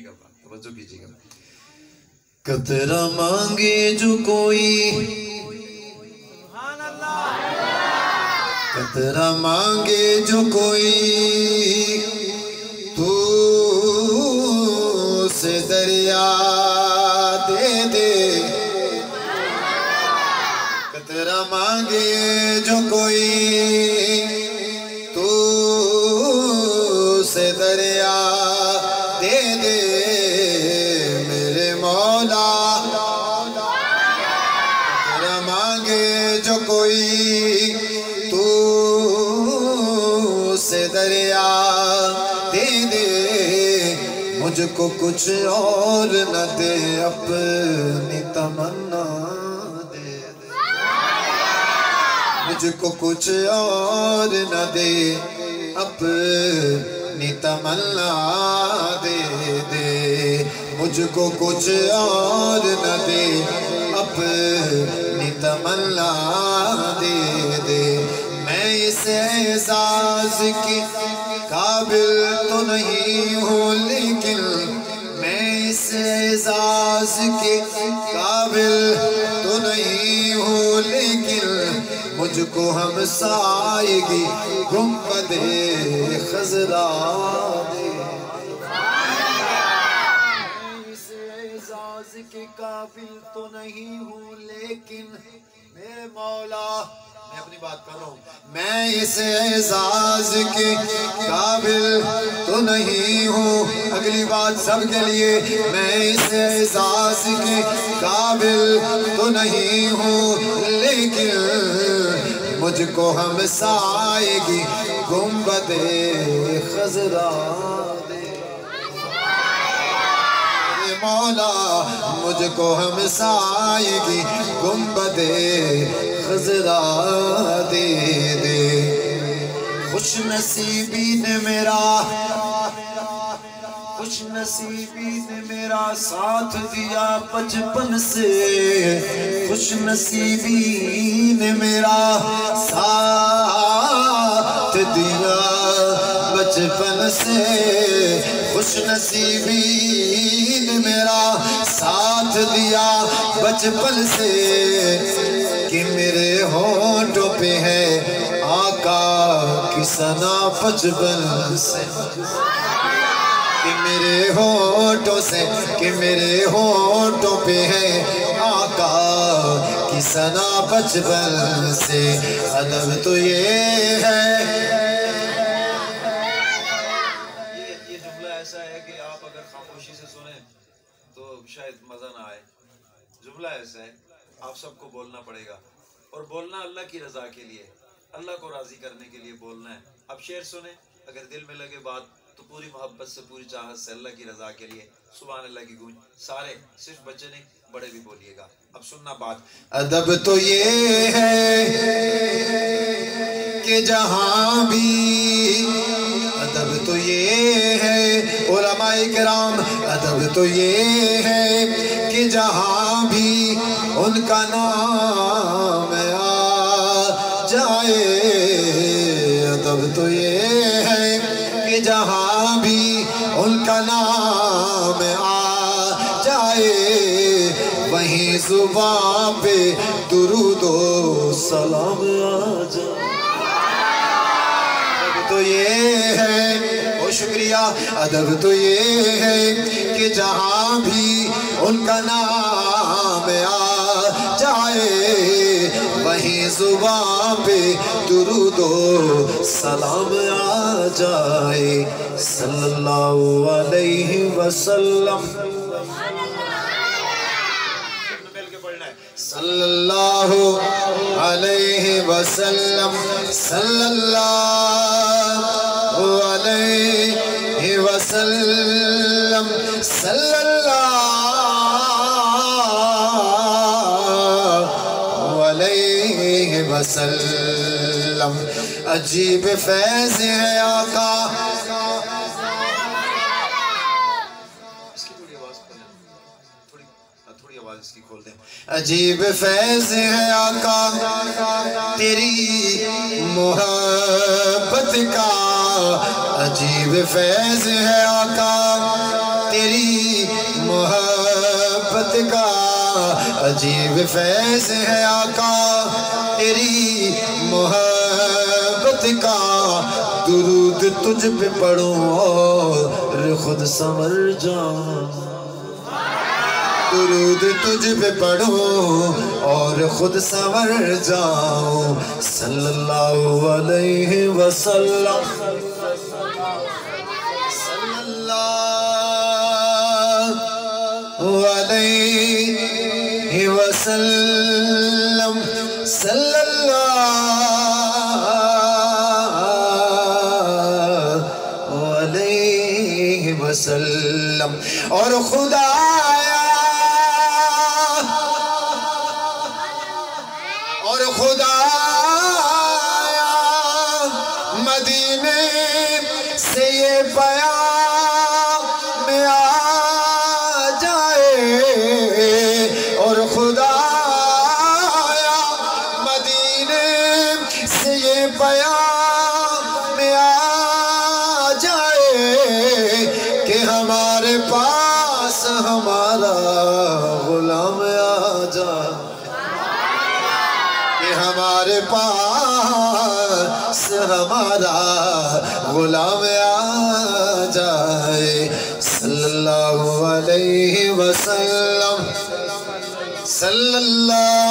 سنیے گا بات، توجہ کیجیے گا. قطرہ مانگے جو کوئی، قطرہ مانگے جو کوئی، تو سے دریا دے دے. قطرہ مانگے جو کوئی، تو سے دریا دے دے. میرے مولا قطرہ مانگے جو کوئی، تو سے دریا دے دے. مجھ کو کچھ اور نہ دے، اپنی تمنا دے دے. مجھ کو کچھ اور نہ دے، اپنی تمنا دے دے. مجھ کو کچھ اور نہ دے، اپنی تمنا دے دے. میں اس اعزاز کی قابل تو نہیں ہوں، لیکن میں اس اعزاز کے قابل تو نہیں ہوں، لیکن مجھ کو ہمسائیگی گنبد خضرا دے. میں اس اعزاز کے قابل تو نہیں ہوں، لیکن میرے مولا، میں اپنی بات کر رہا ہوں، میں اس اعزاز کے قابل تو نہیں ہوں. اگلی بات سب کے لیے، میں اس اعزاز کے قابل تو نہیں ہوں، لیکن مجھ کو ہمسائیگی گنبد خضرا دے. مولا مجھ کو ہمسائیگی گنبد خضرا دے دے. خوش نصیبی نے میرا، خوش نصیبی نے میرا ساتھ دیا بچپن سے. خوش نصیبی نے میرا ساتھ دیا بچپن سے. خوش نصیبی نے میرا ساتھ دیا بچپن سے، کہ میرے ہونٹوں پہ ہے آقا کی ثنا بچپن سے. کہ میرے ہونٹوں سے، کہ میرے ہونٹوں پہ ہے آقا کی ثنا بچپن سے. ادب تو یہ ہے، یہ جملہ ایسا ہے کہ آپ اگر خاموشی سے سنیں تو شاید مزہ نہ آئے. جملہ ایسا ہے، آپ سب کو بولنا پڑے گا، اور بولنا اللہ کی رضا کے لیے، اللہ کو راضی کرنے کے لیے بولنا ہے. اب شعر سنیں، اگر دل میں لگے بات تو پوری محبت سے، پوری چاہت سے، اللہ کی رضا کے لیے سبحان اللہ کی گونج. سارے، صرف بچے نہیں بڑے بھی بولیے گا. اب سننا بات. ادب تو یہ ہے کہ جہاں بھی، ادب تو یہ ہے علماء کرام، ادب تو یہ ہے کہ جہاں بھی ان کا نام آ جائے. ادب تو یہ ہے کہ جہاں بھی ان کا نام آ جائے، وہیں زبان پہ درود و سلام آ جائے. ادب تو یہ ہے، بہت شکریہ. ادب تو یہ ہے کہ جہاں بھی ان کا نام آ جائے، وہیں زبان پہ درود و سلام آ جائے. صلی اللہ علیہ وسلم، صلی اللہ علیہ وسلم، صلی اللہ علیہ وسلم، صلی اللہ علیہ وسلم. عجیب فیض ہے آقا، اس کی کھول دیں. عجیب فیض ہے آقا تیری محبت کا. عجیب فیض ہے آقا تیری عجیب فیض ہے آقا تیری محبت کا درود تجھ پہ پڑھوں اور خود سنور جاؤں درود تجھ پہ پڑھوں اور خود سنور جاؤں صلی اللہ علیہ وسلم صلی اللہ علیہ وسلم صلی اللہ علیہ وسلم اور خدایا مدینے سے یہ پیام میں آ جائے اور خدایا مدینے سے یہ پیام میں آ جائے کہ ہمارے پاس ہمارا غلام آ جائے ہمارے پاس ہمارا غلام آ جائے صلی اللہ علیہ وسلم صلی اللہ